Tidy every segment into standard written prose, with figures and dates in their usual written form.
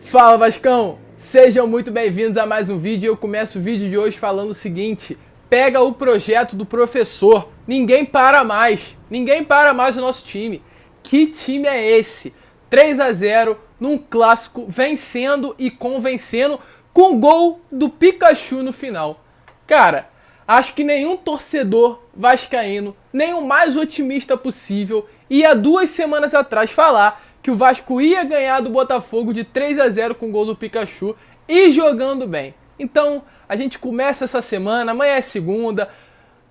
Fala Vascão, sejam muito bem-vindos a mais um vídeo. Eu começo o vídeo de hoje falando o seguinte: pega o projeto do professor, ninguém para mais o nosso time. Que time é esse? 3-0 num clássico, vencendo e convencendo com gol do Pikachu no final. Cara, acho que nenhum torcedor vascaíno, nem o mais otimista possível, ia 2 semanas atrás falar que o Vasco ia ganhar do Botafogo de 3-0 com o gol do Pikachu e jogando bem. Então, a gente começa essa semana, amanhã é segunda,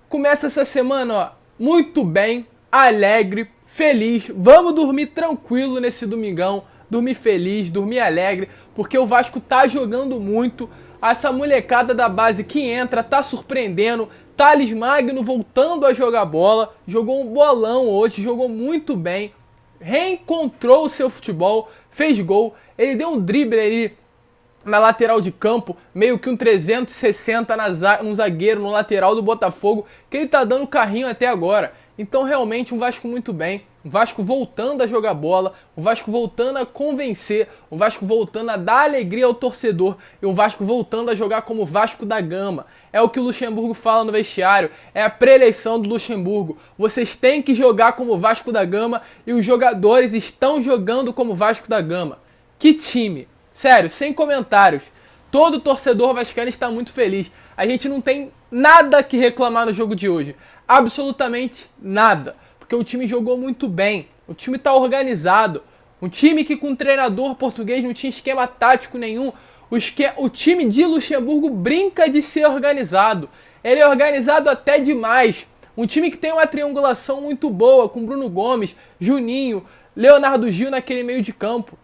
começa essa semana, ó, muito bem, alegre, feliz. Vamos dormir tranquilo nesse domingão, dormir feliz, dormir alegre, porque o Vasco tá jogando muito. Essa molecada da base que entra tá surpreendendo. Thales Magno voltando a jogar bola, jogou um bolão hoje, jogou muito bem. Reencontrou o seu futebol, fez gol, ele deu um drible ali na lateral de campo, meio que um 360 no zagueiro, no lateral do Botafogo, que ele tá dando carrinho até agora. Então realmente um Vasco muito bem, um Vasco voltando a jogar bola, um Vasco voltando a convencer, um Vasco voltando a dar alegria ao torcedor e um Vasco voltando a jogar como Vasco da Gama. É o que o Luxemburgo fala no vestiário, é a pré-eleição do Luxemburgo. Vocês têm que jogar como Vasco da Gama e os jogadores estão jogando como Vasco da Gama. Que time! Sério, sem comentários. Todo torcedor vascaíno está muito feliz. A gente não tem nada que reclamar no jogo de hoje. Absolutamente nada. Porque o time jogou muito bem. O time está organizado. Um time que com um treinador português não tinha esquema tático nenhum. O time de Luxemburgo brinca de ser organizado. Ele é organizado até demais. Um time que tem uma triangulação muito boa com Bruno Gomes, Juninho, Leonardo Gil naquele meio de campo.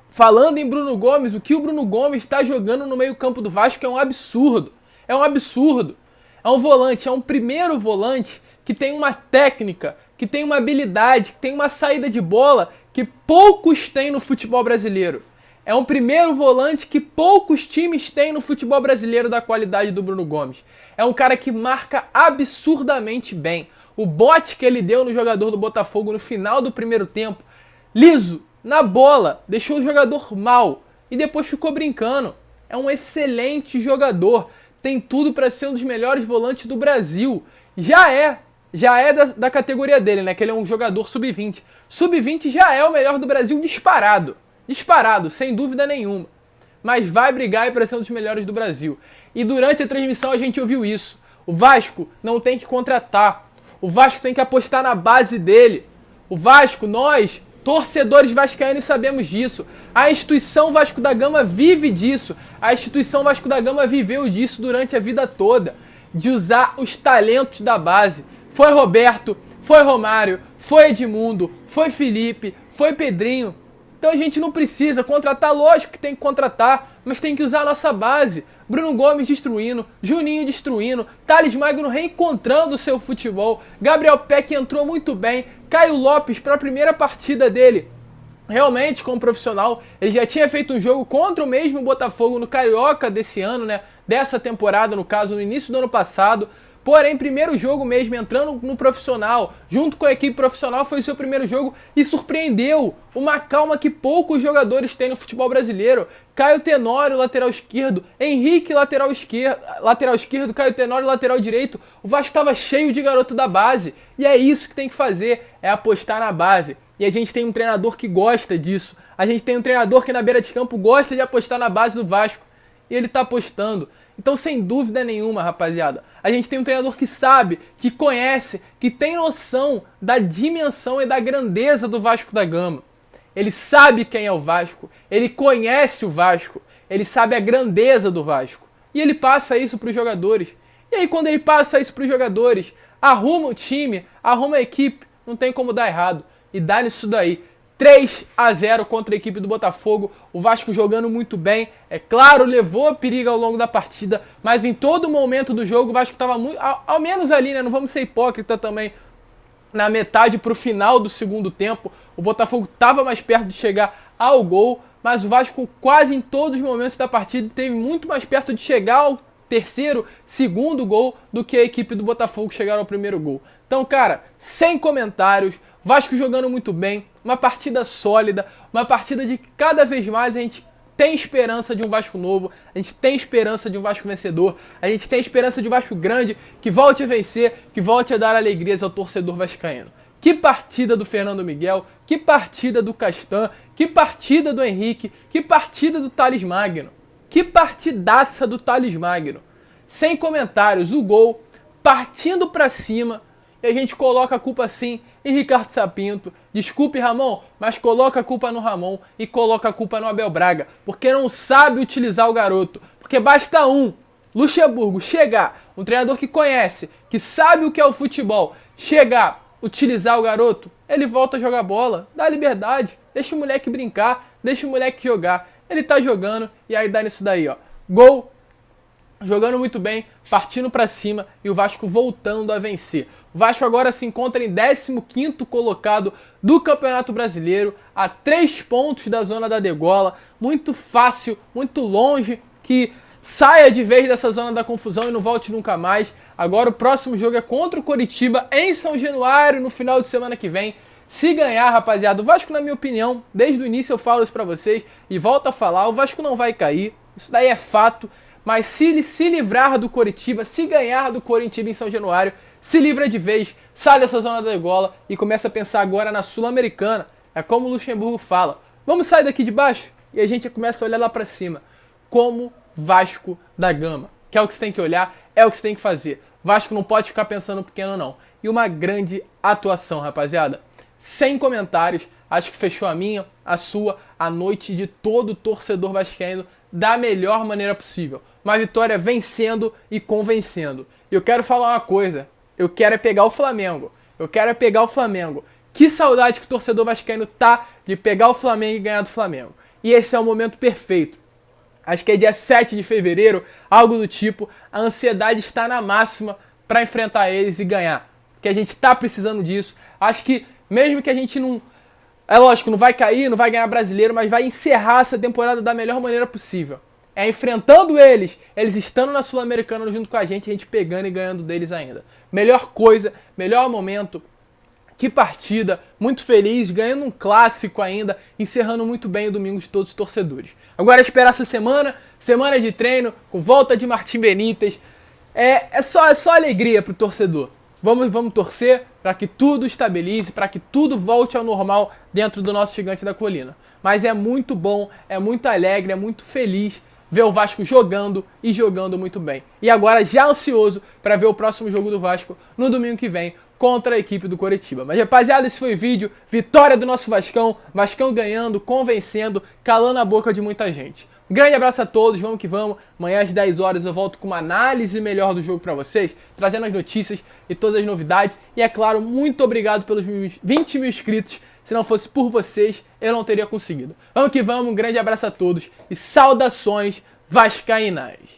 Falando em Bruno Gomes, o que o Bruno Gomes está jogando no meio campo do Vasco é um absurdo. É um absurdo. É um volante, é um primeiro volante que tem uma técnica, que tem uma habilidade, que tem uma saída de bola que poucos têm no futebol brasileiro. É um primeiro volante que poucos times têm no futebol brasileiro da qualidade do Bruno Gomes. É um cara que marca absurdamente bem. O bote que ele deu no jogador do Botafogo no final do primeiro tempo, liso, na bola, deixou o jogador mal e depois ficou brincando. É um excelente jogador, tem tudo para ser um dos melhores volantes do Brasil. Já é da categoria dele, né? Que ele é um jogador sub-20. Sub-20 já é o melhor do Brasil disparado. Disparado, sem dúvida nenhuma. Mas vai brigar para ser um dos melhores do Brasil. E durante a transmissão a gente ouviu isso. O Vasco não tem que contratar. O Vasco tem que apostar na base dele. O Vasco, nós, torcedores vascaínos, sabemos disso. A instituição Vasco da Gama vive disso. A instituição Vasco da Gama viveu disso durante a vida toda. De usar os talentos da base. Foi Roberto, foi Romário, foi Edmundo, foi Felipe, foi Pedrinho. Então a gente não precisa contratar, lógico que tem que contratar, mas tem que usar a nossa base. Bruno Gomes destruindo, Juninho destruindo, Thales Magno reencontrando o seu futebol, Gabriel Peck entrou muito bem, Caio Lopes para a primeira partida dele, realmente como profissional, ele já tinha feito um jogo contra o mesmo Botafogo no Carioca desse ano, né? Dessa temporada, no caso, no início do ano passado. Porém, primeiro jogo mesmo, entrando no profissional, junto com a equipe profissional, foi o seu primeiro jogo e surpreendeu. Uma calma que poucos jogadores têm no futebol brasileiro. Caio Tenório, lateral esquerdo. Henrique, lateral esquerdo. Caio Tenório, lateral direito. O Vasco estava cheio de garoto da base. E é isso que tem que fazer, é apostar na base. E a gente tem um treinador que gosta disso. A gente tem um treinador que na beira de campo gosta de apostar na base do Vasco. E ele está apostando. Então, sem dúvida nenhuma, rapaziada, a gente tem um treinador que sabe, que conhece, que tem noção da dimensão e da grandeza do Vasco da Gama. Ele sabe quem é o Vasco, ele conhece o Vasco, ele sabe a grandeza do Vasco. E ele passa isso para os jogadores. E aí, quando ele passa isso para os jogadores, arruma o time, arruma a equipe, não tem como dar errado. E dá nisso daí. 3-0 contra a equipe do Botafogo, o Vasco jogando muito bem, é claro, levou perigo ao longo da partida, mas em todo momento do jogo o Vasco estava muito, ao menos ali, né, não vamos ser hipócrita também, na metade para o final do segundo tempo, o Botafogo estava mais perto de chegar ao gol, mas o Vasco quase em todos os momentos da partida esteve muito mais perto de chegar ao terceiro, segundo gol do que a equipe do Botafogo chegar ao primeiro gol. Então, cara, sem comentários, Vasco jogando muito bem, uma partida sólida, uma partida de que cada vez mais a gente tem esperança de um Vasco novo, a gente tem esperança de um Vasco vencedor, a gente tem esperança de um Vasco grande que volte a vencer, que volte a dar alegrias ao torcedor vascaíno. Que partida do Fernando Miguel, que partida do Castan, que partida do Henrique, que partida do Thales Magno, que partidaça do Thales Magno. Sem comentários, o gol, partindo pra cima, e a gente coloca a culpa sim em Ricardo Sapinto. Desculpe, Ramon, mas coloca a culpa no Ramon e coloca a culpa no Abel Braga, porque não sabe utilizar o garoto. Porque basta Luxemburgo, chegar, um treinador que conhece, que sabe o que é o futebol, chegar, utilizar o garoto, ele volta a jogar bola, dá liberdade, deixa o moleque brincar, deixa o moleque jogar. Ele tá jogando e aí dá nisso daí, ó. Gol, jogando muito bem, partindo pra cima e o Vasco voltando a vencer. O Vasco agora se encontra em 15º colocado do Campeonato Brasileiro, a 3 pontos da zona da degola. Muito fácil, muito longe que saia de vez dessa zona da confusão e não volte nunca mais. Agora o próximo jogo é contra o Coritiba em São Januário, no final de semana que vem. Se ganhar, rapaziada, o Vasco, na minha opinião, desde o início eu falo isso pra vocês e volto a falar, o Vasco não vai cair, isso daí é fato. Mas se ele se livrar do Coritiba, se ganhar do Coritiba em São Januário, se livra de vez, sai dessa zona da degola e começa a pensar agora na Sul-Americana. É como o Luxemburgo fala, vamos sair daqui de baixo? E a gente começa a olhar lá pra cima, como Vasco da Gama. Que é o que você tem que olhar, é o que você tem que fazer. Vasco não pode ficar pensando pequeno não. E uma grande atuação, rapaziada. Sem comentários, acho que fechou a minha, a sua, a noite de todo torcedor vascaíno da melhor maneira possível. Uma vitória vencendo e convencendo. E eu quero falar uma coisa, eu quero é pegar o Flamengo. Eu quero é pegar o Flamengo. Que saudade que o torcedor vascaíno tá de pegar o Flamengo e ganhar do Flamengo. E esse é o momento perfeito. Acho que é dia 7 de fevereiro, algo do tipo. A ansiedade está na máxima para enfrentar eles e ganhar. Porque a gente tá precisando disso. Acho que mesmo que a gente não... É lógico, não vai cair, não vai ganhar brasileiro, mas vai encerrar essa temporada da melhor maneira possível. É enfrentando eles estando na Sul-Americana junto com a gente pegando e ganhando deles ainda. Melhor coisa, melhor momento. Que partida, muito feliz, ganhando um clássico ainda, encerrando muito bem o domingo de todos os torcedores. Agora esperar essa semana de treino, com volta de Martim Benítez. É só alegria pro torcedor. Vamos torcer para que tudo estabilize, para que tudo volte ao normal dentro do nosso Gigante da Colina. Mas é muito bom, é muito alegre, é muito feliz ver o Vasco jogando e jogando muito bem. E agora já ansioso para ver o próximo jogo do Vasco no domingo que vem contra a equipe do Coritiba. Mas rapaziada, esse foi o vídeo, vitória do nosso Vascão, Vascão ganhando, convencendo, calando a boca de muita gente. Um grande abraço a todos, vamos que vamos. Amanhã às 10 horas eu volto com uma análise melhor do jogo pra vocês, trazendo as notícias e todas as novidades. E é claro, muito obrigado pelos 20 mil inscritos. Se não fosse por vocês, eu não teria conseguido. Vamos que vamos, um grande abraço a todos e saudações vascaínas.